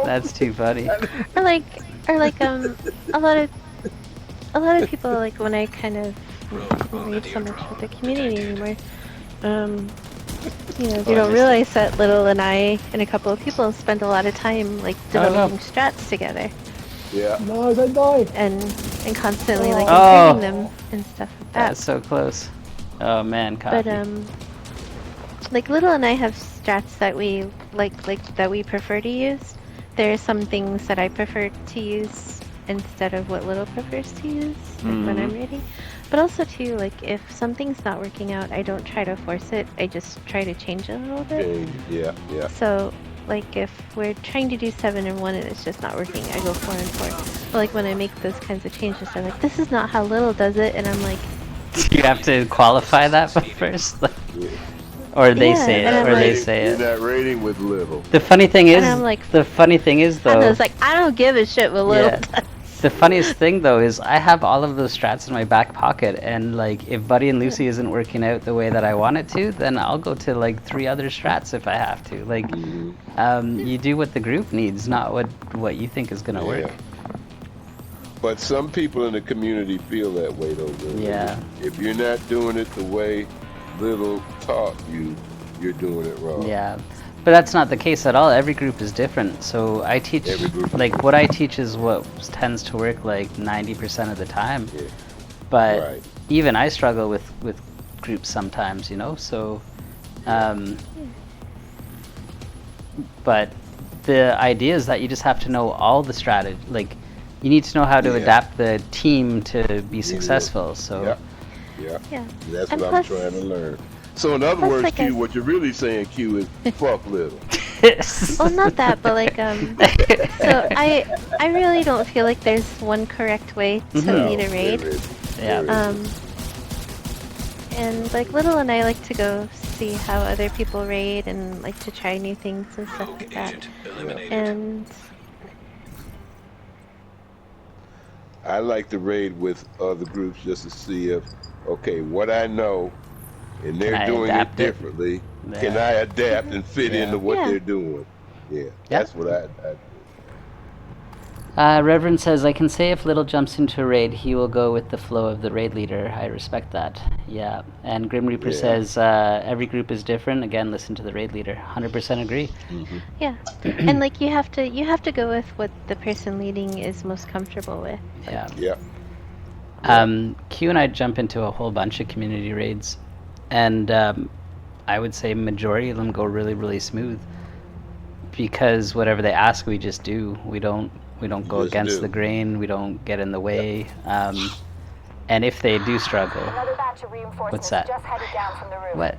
That's too funny. Or like, or like, a lot of a lot of people, like when I kind of didn't read so much with the community anymore, um, Oh, you I don't missed it. realize that Little and I and a couple of people spend a lot of time like Oh no. developing strats together Yeah. No, don't die. and constantly like Oh. improving them and stuff like that. That's so close. Oh man, But coffee. like Little and I have strats that we like that we prefer to use. There are some things that I prefer to use instead of what Little prefers to use when I'm reading. But also too, like if something's not working out, I don't try to force it. I just try to change it a little bit. Change. Yeah. Yeah. So like if we're trying to do 7 and 1 and it's just not working, I go 4 and 4. But like when I make those kinds of changes, I'm like, this is not how Little does it, and I'm like, You have to qualify that first, Yeah. or they Yeah, say and it, I'm or they like- say You're it. not rating with Little. The funny thing And is, I'm like- the funny thing is I though. was like, I don't give a shit what Little Yeah. does. The funniest thing though is I have all of those strats in my back pocket, and like if Buddy and Lucy isn't working out the way that I want it to, then I'll go to like 3 other strats if I have to. Like, you do what the group needs, not what you think is gonna work. But some people in the community feel that way though. Really. Yeah. If you're not doing it the way Little taught you, you're doing it wrong. Yeah, but that's not the case at all. Every group is different. So I teach, Every group. like what I teach is what tends to work like 90% of the time. Yeah. But Right. even I struggle with groups sometimes, you know. So, but the idea is that you just have to know all the strategy. Like, you need to know how to Yeah. adapt the team to be successful. So. Yeah. Yeah. Yeah. That's And what plus- I'm trying to learn. So in other plus, words, like, Q, I- what you're really saying, Q, is fuck Little. Well, not that, but like so I really don't feel like there's one correct way to lead a raid. There is. Yeah. There is. And like Little and I like to go see how other people raid and like to try new things and stuff like that. And I like to raid with other groups just to see if, okay, what I know, and Can they're I doing it adapt it? differently, can Yeah. I adapt and fit Yeah. into what Yeah. they're doing? Yeah, that's what I do. Reverend says, I can say if Little jumps into a raid, he will go with the flow of the raid leader. I respect that. Yeah. And Grim Reaper Yeah. says, every group is different. Again, listen to the raid leader. 100% agree. yeah, and like you have to go with what the person leading is most comfortable with. Yeah. Yeah. Q and I jump into a whole bunch of community raids, and I would say majority of them go really, really smooth, because whatever they ask, we just do. We don't go just against do. the grain. We don't get in the way. And if they do struggle, Another batch of reinforcements that? just headed down from the roof. what?